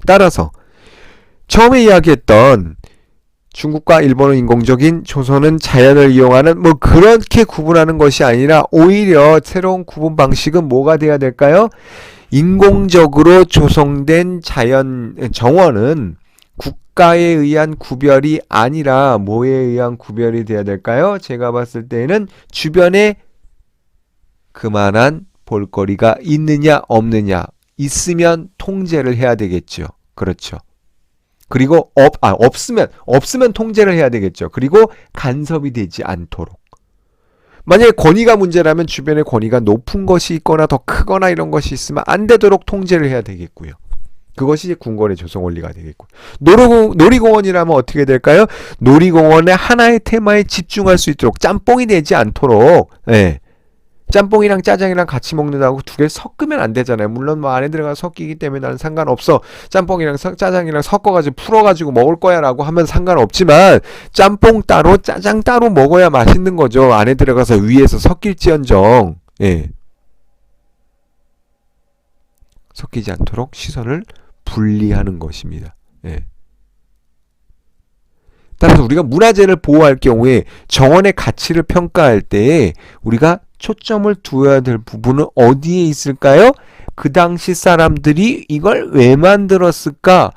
[SPEAKER 1] 따라서 처음에 이야기했던 중국과 일본은 인공적인, 조선은 자연을 이용하는, 뭐 그렇게 구분하는 것이 아니라 오히려 새로운 구분 방식은 뭐가 돼야 될까요? 인공적으로 조성된 정원은 국가에 의한 구별이 아니라 뭐에 의한 구별이 돼야 될까요? 제가 봤을 때는 주변에 그만한 볼거리가 있느냐 없느냐, 있으면 통제를 해야 되겠죠. 그렇죠. 그리고 없으면 통제를 해야 되겠죠. 그리고 간섭이 되지 않도록. 만약에 권위가 문제라면 주변에 권위가 높은 것이 있거나 더 크거나 이런 것이 있으면 안 되도록 통제를 해야 되겠고요. 그것이 궁궐의 조성 원리가 되겠고. 놀이공원이라면 어떻게 될까요? 놀이공원의 하나의 테마에 집중할 수 있도록, 짬뽕이 되지 않도록. 예. 짬뽕이랑 짜장이랑 같이 먹는다고 두 개 섞으면 안 되잖아요. 물론 뭐 안에 들어가 섞이기 때문에 나는 상관없어. 짬뽕이랑 짜장이랑 섞어가지고 풀어가지고 먹을 거야 라고 하면 상관없지만, 짬뽕 따로 짜장 따로 먹어야 맛있는 거죠. 안에 들어가서 위에서 섞일지언정. 예. 섞이지 않도록 시선을 분리하는 것입니다. 예. 따라서 우리가 문화재를 보호할 경우에 정원의 가치를 평가할 때 우리가 초점을 두어야 될 부분은 어디에 있을까요? 그 당시 사람들이 이걸 왜 만들었을까?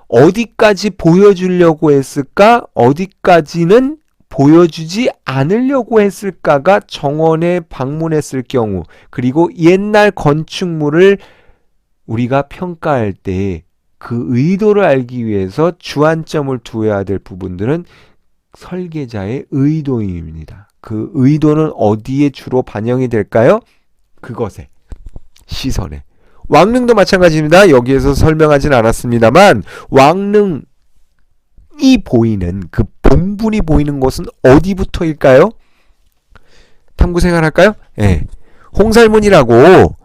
[SPEAKER 1] 어디까지 보여주려고 했을까? 어디까지는 보여주지 않으려고 했을까가 정원에 방문했을 경우, 그리고 옛날 건축물을 우리가 평가할 때 그 의도를 알기 위해서 주안점을 두어야 될 부분들은 설계자의 의도입니다. 그 의도는 어디에 주로 반영이 될까요? 그것에, 시선에. 왕릉도 마찬가지입니다. 여기에서 설명하진 않았습니다만, 왕릉이 보이는, 그 본분이 보이는 곳은 어디부터일까요? 탐구생활 할까요? 네. 홍살문이라고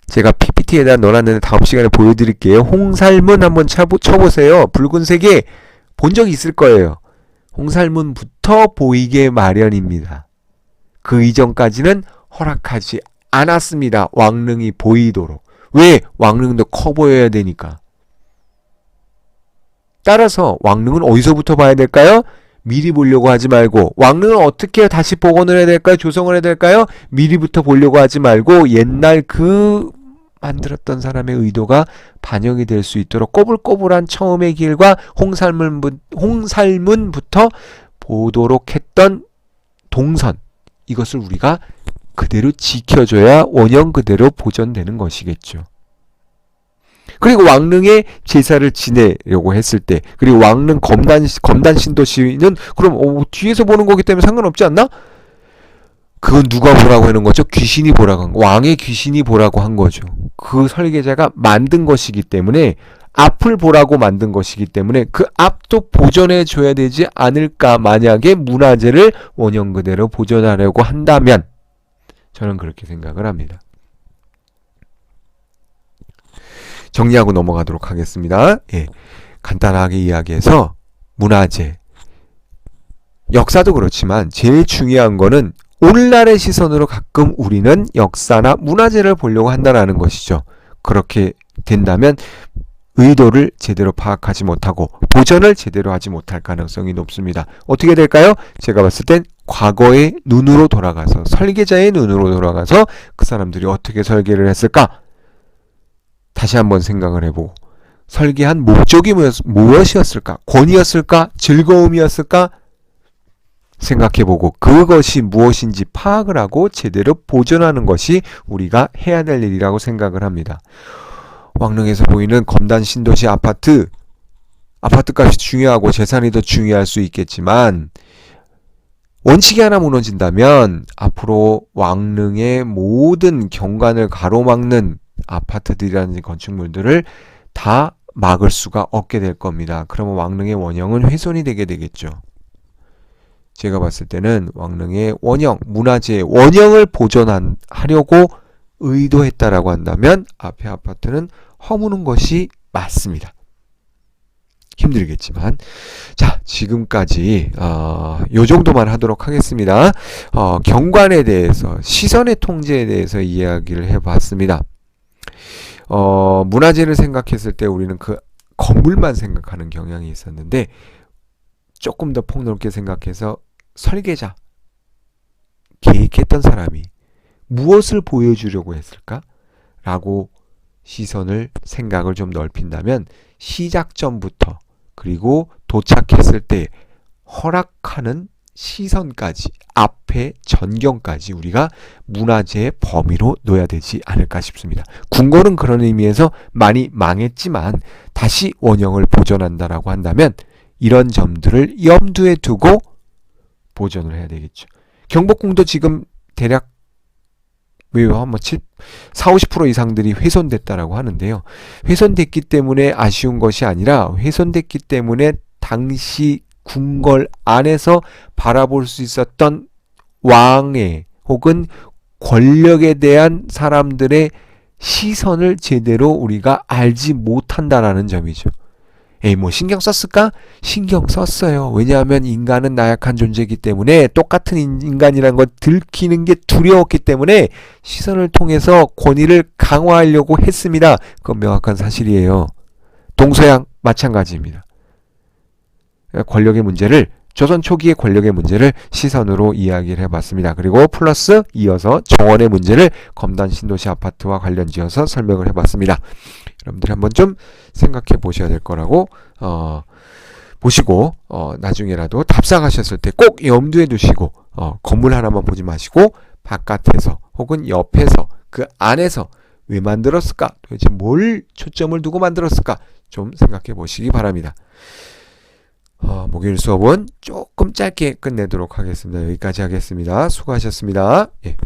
[SPEAKER 1] 제가 PPT에다 넣어놨는데 다음 시간에 보여드릴게요. 홍살문 한번 쳐보세요. 붉은색에 본 적이 있을 거예요. 홍살문부터 보이게 마련입니다. 그 이전까지는 허락하지 않았습니다. 왕릉이 보이도록. 왜? 왕릉도 커 보여야 되니까. 따라서 왕릉은 어디서부터 봐야 될까요? 미리 보려고 하지 말고, 왕릉을 어떻게 다시 복원을 해야 될까요? 조성을 해야 될까요? 미리부터 보려고 하지 말고 옛날 그 만들었던 사람의 의도가 반영이 될 수 있도록 꼬불꼬불한 처음의 길과 홍살문부터 보도록 했던 동선, 이것을 우리가 그대로 지켜줘야 원형 그대로 보존되는 것이겠죠. 그리고 왕릉에 제사를 지내려고 했을 때, 그리고 왕릉 검단 신도시는 그럼 뒤에서 보는 거기 때문에 상관없지 않나? 그건 누가 보라고 하는 거죠? 귀신이 보라고 한 거. 왕의 귀신이 보라고 한 거죠. 그 설계자가 만든 것이기 때문에, 앞을 보라고 만든 것이기 때문에 그 앞도 보존해 줘야 되지 않을까. 만약에 문화재를 원형 그대로 보존하려고 한다면, 저는 그렇게 생각을 합니다. 정리하고 넘어가도록 하겠습니다. 예, 간단하게 이야기해서 문화재, 역사도 그렇지만 제일 중요한 거는 오늘날의 시선으로 가끔 우리는 역사나 문화재를 보려고 한다는 것이죠. 그렇게 된다면 의도를 제대로 파악하지 못하고 보존을 제대로 하지 못할 가능성이 높습니다. 어떻게 될까요? 제가 봤을 땐 과거의 눈으로 돌아가서, 설계자의 눈으로 돌아가서 그 사람들이 어떻게 설계를 했을까? 다시 한번 생각을 해보고, 설계한 목적이 무엇이었을까? 권위였을까? 즐거움이었을까? 생각해보고 그것이 무엇인지 파악을 하고 제대로 보존하는 것이 우리가 해야 될 일이라고 생각을 합니다. 왕릉에서 보이는 검단 신도시 아파트 값이 중요하고 재산이 더 중요할 수 있겠지만, 원칙이 하나 무너진다면 앞으로 왕릉의 모든 경관을 가로막는 아파트들이라는 건축물들을 다 막을 수가 없게 될 겁니다. 그러면 왕릉의 원형은 훼손이 되게 되겠죠. 제가 봤을 때는 왕릉의 원형, 문화재의 원형을 보존하려고 의도했다라고 한다면 앞에 아파트는 허무는 것이 맞습니다. 힘들겠지만, 자, 지금까지 요 정도만 하도록 하겠습니다. 경관에 대해서, 시선의 통제에 대해서 이야기를 해봤습니다. 문화재를 생각했을 때 우리는 그 건물만 생각하는 경향이 있었는데, 조금 더 폭넓게 생각해서 설계자, 계획했던 사람이 무엇을 보여주려고 했을까? 라고 생각을 좀 넓힌다면, 시작점부터 그리고 도착했을 때 허락하는 시선까지, 앞에 전경까지 우리가 문화재의 범위로 놓아야 되지 않을까 싶습니다. 궁궐은 그런 의미에서 많이 망했지만 다시 원형을 보존한다라고 한다면 이런 점들을 염두에 두고 보존을 해야 되겠죠. 경복궁도 지금 대략 뭐 40, 50% 이상들이 훼손됐다라고 하는데요. 훼손됐기 때문에 아쉬운 것이 아니라 훼손됐기 때문에 당시 궁궐 안에서 바라볼 수 있었던 왕의 혹은 권력에 대한 사람들의 시선을 제대로 우리가 알지 못한다라는 점이죠. 에이, 뭐 신경 썼을까? 신경 썼어요. 왜냐하면 인간은 나약한 존재이기 때문에 똑같은 인간이라는 걸 들키는 게 두려웠기 때문에 시선을 통해서 권위를 강화하려고 했습니다. 그건 명확한 사실이에요. 동서양 마찬가지입니다. 권력의 문제를, 조선 초기의 권력의 문제를 시선으로 이야기를 해봤습니다. 그리고 플러스 이어서 정원의 문제를 검단 신도시 아파트와 관련 지어서 설명을 해봤습니다. 여러분들이 한번 좀 생각해 보셔야 될 거라고 보시고 나중에라도 답사하셨을 때 꼭 염두에 두시고 건물 하나만 보지 마시고 바깥에서 혹은 옆에서 그 안에서 왜 만들었을까? 도대체 뭘 초점을 두고 만들었을까? 좀 생각해 보시기 바랍니다. 목요일 수업은 조금 짧게 끝내도록 하겠습니다. 여기까지 하겠습니다. 수고하셨습니다. 예.